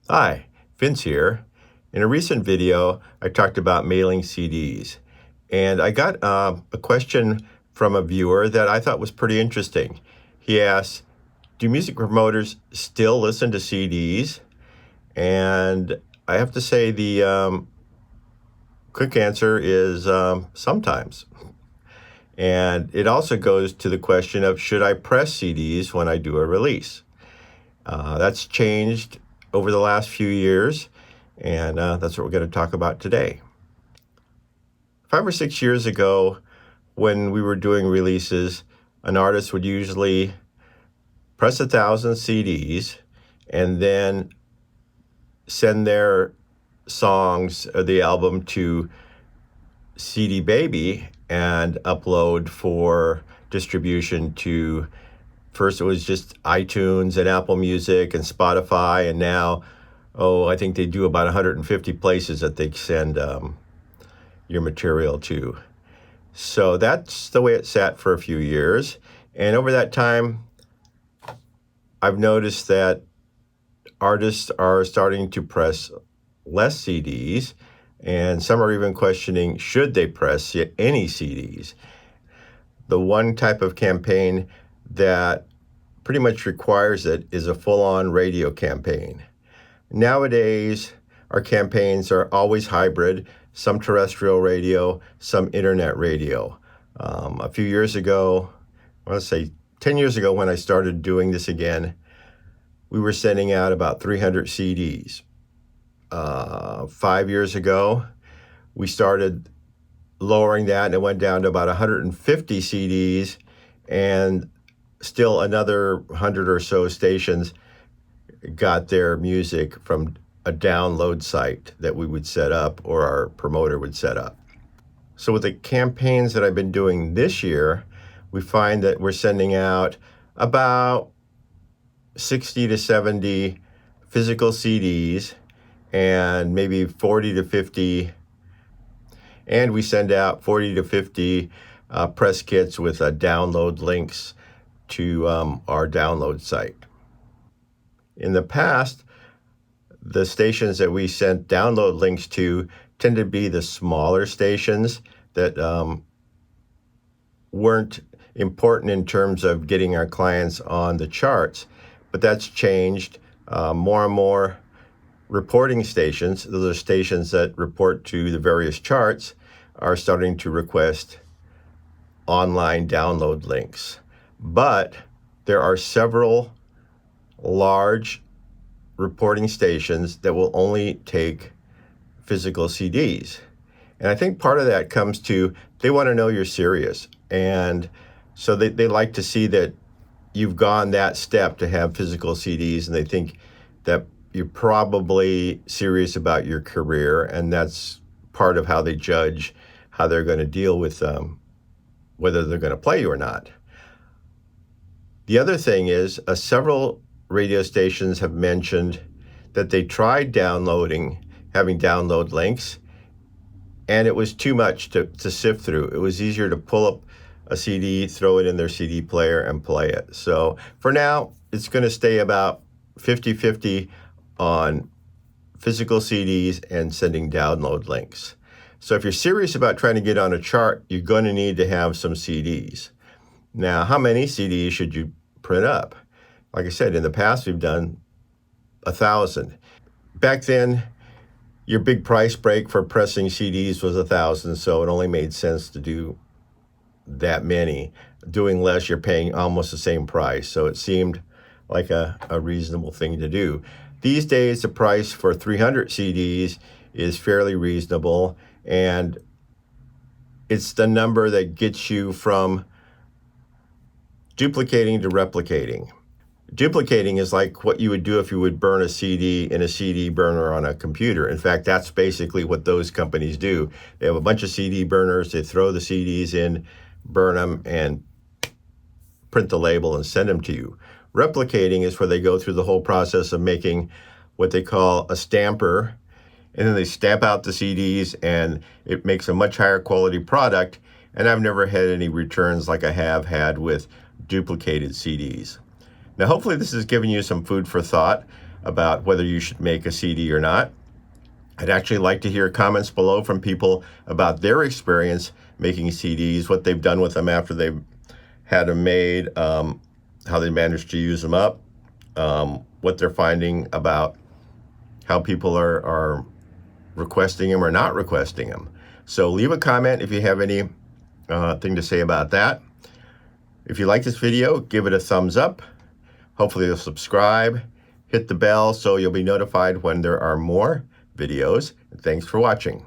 Hi, Vince here. In a recent video, I talked about mailing CDs, and I got a question from a viewer that I thought was pretty interesting. He asked, do music promoters still listen to CDs? And I have to say the quick answer is sometimes. And it also goes to the question of, should I press CDs when I do a release? That's changed over the last few years, and that's what we're going to talk about today. 5 or 6 years ago, when we were doing releases, an artist would usually press 1,000 CDs and then send their songs or the album to CD Baby and upload for distribution to, first it was just iTunes and Apple Music and Spotify, and now, I think they do about 150 places that they send your material to. So that's the way it sat for a few years. And over that time, I've noticed that artists are starting to press less CDs, and some are even questioning, should they press any CDs? The one type of campaign that pretty much requires it is a full-on radio campaign. Nowadays, our campaigns are always hybrid, some terrestrial radio, some internet radio. A few years ago, I want to say 10 years ago when I started doing this again, we were sending out about 300 CDs. 5 years ago, we started lowering that and it went down to about 150 CDs, and still another 100 or so stations got their music from a download site that we would set up or our promoter would set up. So with the campaigns that I've been doing this year, we find that we're sending out about 60 to 70 physical CDs and maybe 40 to 50, and we send out 40 to 50 press kits with download links to our download site. In the past, the stations that we sent download links to tend to be the smaller stations that weren't important in terms of getting our clients on the charts, but that's changed. More and more reporting stations, those are stations that report to the various charts, are starting to request online download links. But there are several large reporting stations that will only take physical CDs. And I think part of that comes to, they want to know you're serious. And so they like to see that you've gone that step to have physical CDs, and they think that you're probably serious about your career, and that's part of how they judge how they're going to deal with whether they're going to play you or not. The other thing is, several radio stations have mentioned that they tried having download links, and it was too much to sift through. It was easier to pull up a CD, throw it in their CD player, and play it. So for now, it's going to stay about 50-50 on physical CDs and sending download links. So if you're serious about trying to get on a chart, you're going to need to have some CDs. Now, how many CDs should you print up? Like I said, in the past, we've done 1,000. Back then, your big price break for pressing CDs was 1,000, so it only made sense to do that many. Doing less, you're paying almost the same price, so it seemed like a reasonable thing to do. These days, the price for 300 CDs is fairly reasonable, and it's the number that gets you from duplicating to replicating. Duplicating is like what you would do if you would burn a CD in a CD burner on a computer. In fact, that's basically what those companies do. They have a bunch of CD burners, they throw the CDs in, burn them, and print the label and send them to you. Replicating is where they go through the whole process of making what they call a stamper, and then they stamp out the CDs, and it makes a much higher quality product, and I've never had any returns like I have had with duplicated CDs. Now, hopefully this has given you some food for thought. about whether you should make a CD or not. I'd actually like to hear comments below from people about their experience making CDs, what they've done with them after they've had them made, how they managed to use them up, what they're finding about how people are requesting them or not requesting them. So leave a comment if you have any thing to say about that. If you like this video, give it a thumbs up. Hopefully you'll subscribe, hit the bell so you'll be notified when there are more videos. Thanks for watching.